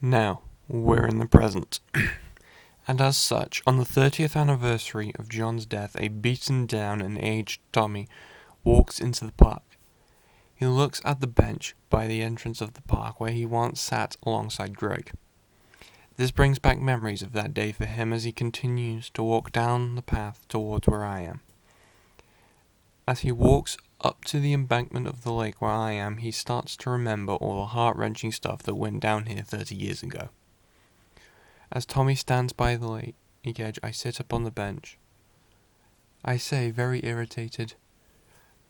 Now, we're in the present. And as such, on the 30th anniversary of John's death, a beaten down and aged Tommy walks into the park. He looks at the bench by the entrance of the park where he once sat alongside Greg. This brings back memories of that day for him as he continues to walk down the path towards where I am. As he walks up to the embankment of the lake where I am, he starts to remember all the heart-wrenching stuff that went down here 30 years ago. As Tommy stands by the lake edge, I sit up on the bench. I say, very irritated,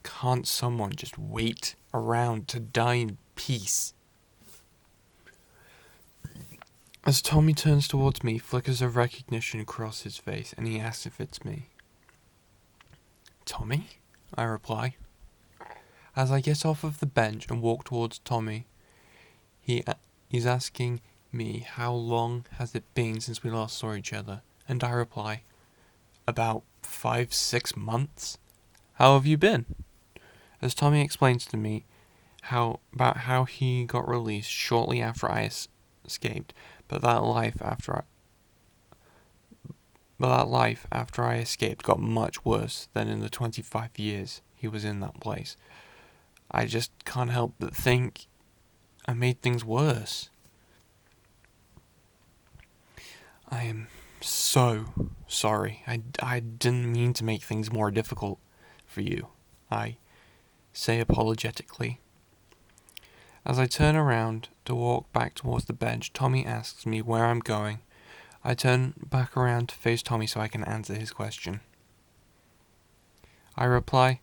"Can't someone just wait around to die in peace?" As Tommy turns towards me, flickers of recognition cross his face, and he asks if it's me. "Tommy?" I reply. As I get off of the bench and walk towards Tommy, he's asking me how long has it been since we last saw each other, and I reply, "About 5-6 months. How have you been?" As Tommy explains to me about how he got released shortly after I escaped, but that life after I escaped got much worse than in the 25 years he was in that place. I just can't help but think I made things worse. I am so sorry. I didn't mean to make things more difficult for you, I say apologetically. As I turn around to walk back towards the bench, Tommy asks me where I'm going. I turn back around to face Tommy so I can answer his question. I reply,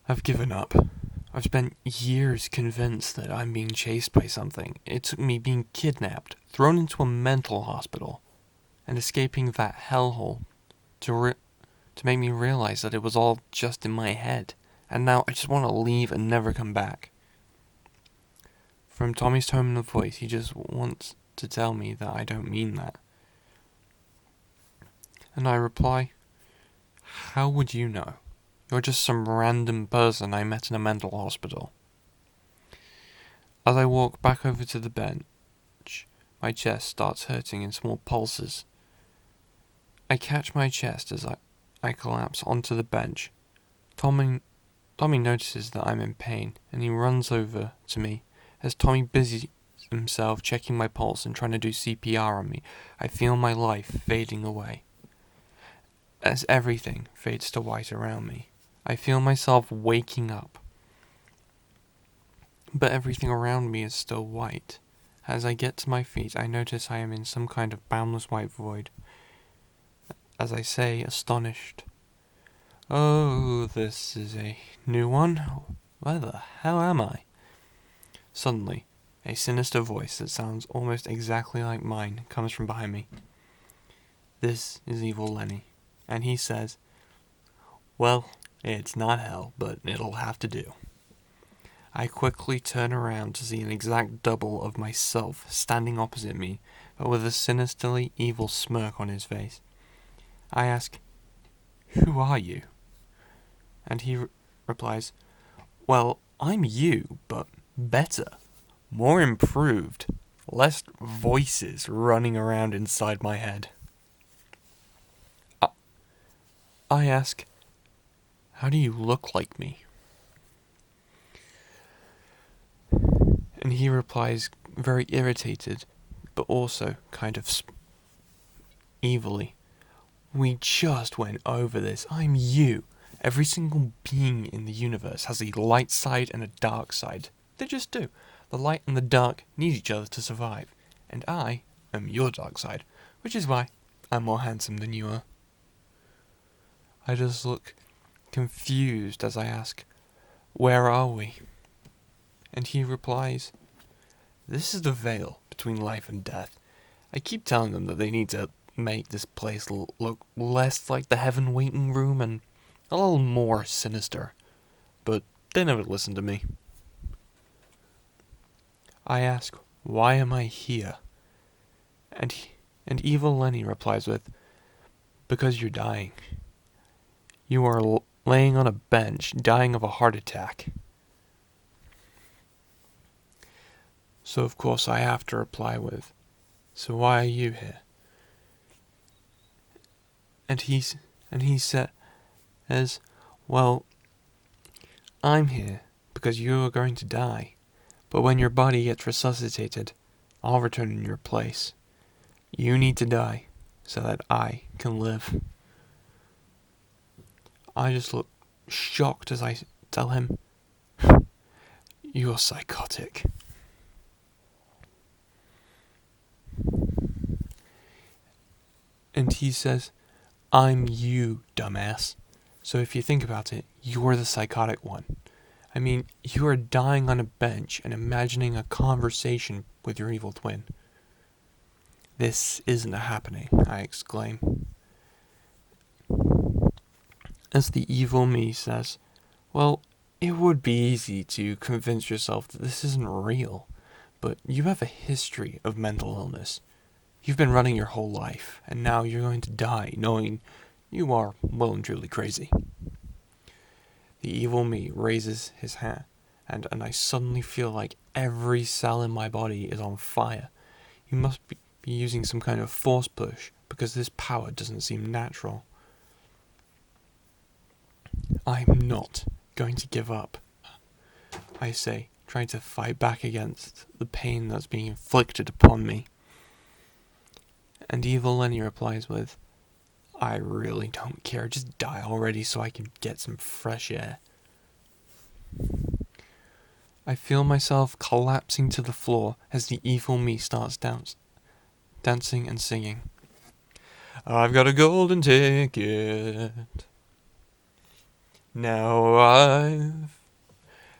"I've given up. I've spent years convinced that I'm being chased by something. It took me being kidnapped, thrown into a mental hospital, and escaping that hellhole to make me realize that it was all just in my head. And now I just want to leave and never come back." From Tommy's tone of voice, he just wants to tell me that I don't mean that. And I reply, "How would you know? You're just some random person I met in a mental hospital." As I walk back over to the bench, my chest starts hurting in small pulses. I catch my chest as I collapse onto the bench. Tommy notices that I'm in pain, and he runs over to me. As Tommy busies himself checking my pulse and trying to do CPR on me, I feel my life fading away. As everything fades to white around me, I feel myself waking up. But everything around me is still white. As I get to my feet, I notice I am in some kind of boundless white void. As I say, astonished, "Oh, this is a new one. Where the hell am I?" Suddenly, a sinister voice that sounds almost exactly like mine comes from behind me. This is Evil Lenny, and he says, "Well, it's not hell, but it'll have to do." I quickly turn around to see an exact double of myself standing opposite me, but with a sinisterly evil smirk on his face. I ask, "Who are you?" And he replies, "Well, I'm you, but better, more improved, less voices running around inside my head." I ask, "How do you look like me?" And he replies, very irritated, but also kind of evilly, "We just went over this. I'm you. Every single being in the universe has a light side and a dark side. They just do. The light and the dark need each other to survive. And I am your dark side, which is why I'm more handsome than you are." I just look confused as I ask, "Where are we?" And he replies, "This is the veil between life and death. I keep telling them that they need to make this place look less like the heaven waiting room and a little more sinister, but they never listen to me." I ask, "Why am I here?" And Evil Lenny replies with, "Because you're dying. You are laying on a bench, dying of a heart attack." So of course I have to reply with, "So why are you here?" And he says, "Well, I'm here because you are going to die. But when your body gets resuscitated, I'll return in your place. You need to die so that I can live." I just look shocked as I tell him, "You're psychotic." And he says, "I'm you, dumbass. So if you think about it, you're the psychotic one. I mean, you are dying on a bench and imagining a conversation with your evil twin." "This isn't happening," I exclaim. As the evil me says, "Well, it would be easy to convince yourself that this isn't real, but you have a history of mental illness. You've been running your whole life, and now you're going to die knowing you are well and truly crazy." The evil me raises his hand, and I suddenly feel like every cell in my body is on fire. You must be using some kind of force push, because this power doesn't seem natural. "I'm not going to give up," I say, trying to fight back against the pain that's being inflicted upon me. And evil Lenny replies with, "I really don't care, just die already so I can get some fresh air." I feel myself collapsing to the floor as the evil me starts dancing and singing. "I've got a golden ticket. Now I've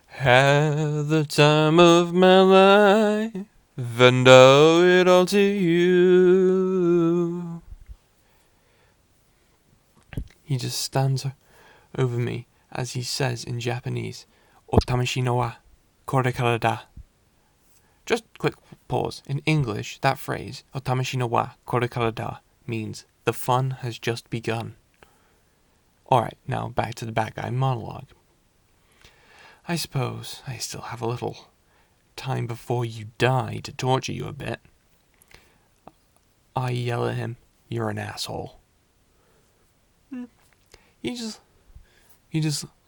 had the time of my life, and owe it all to you." He just stands over me as he says in Japanese, "Otamashi no wa korekara da." Just quick pause. In English, that phrase, "Otamashi no wa korekara da," means "the fun has just begun." Alright, now back to the bad guy monologue. "I suppose I still have a little time before you die to torture you a bit." I yell at him, "You're an asshole." He just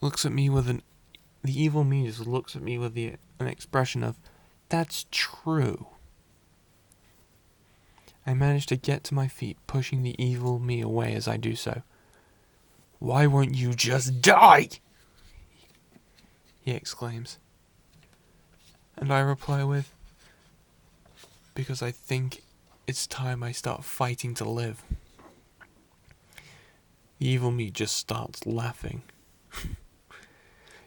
looks at me with the evil me just looks at me with an expression of, "That's true." I manage to get to my feet, pushing the evil me away as I do so. "Why won't you just die?" he exclaims. And I reply with, "Because I think it's time I start fighting to live." The evil me just starts laughing.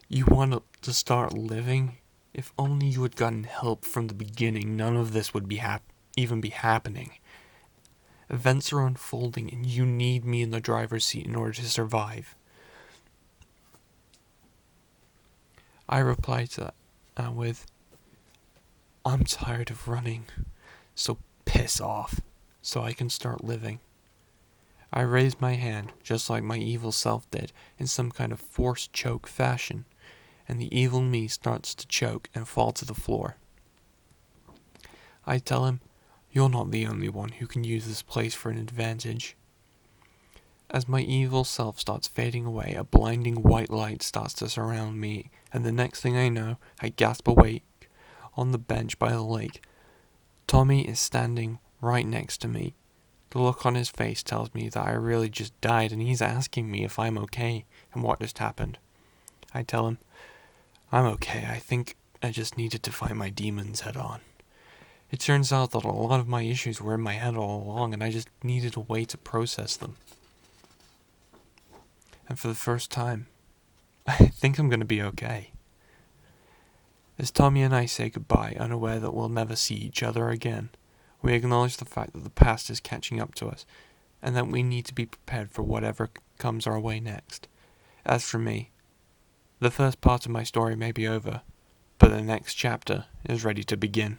"You want to start living? If only you had gotten help from the beginning, none of this would be even be happening. Events are unfolding and you need me in the driver's seat in order to survive." I reply to that with, "I'm tired of running, so piss off, so I can start living." I raise my hand, just like my evil self did, in some kind of forced choke fashion, and the evil me starts to choke and fall to the floor. I tell him, "You're not the only one who can use this place for an advantage." As my evil self starts fading away, a blinding white light starts to surround me, and the next thing I know, I gasp awake on the bench by the lake. Tommy is standing right next to me. The look on his face tells me that I really just died, and he's asking me if I'm okay and what just happened. I tell him, "I'm okay. I think I just needed to fight my demons head on. It turns out that a lot of my issues were in my head all along, and I just needed a way to process them. And for the first time, I think I'm going to be okay." As Tommy and I say goodbye, unaware that we'll never see each other again, we acknowledge the fact that the past is catching up to us, and that we need to be prepared for whatever comes our way next. As for me, the first part of my story may be over, but the next chapter is ready to begin.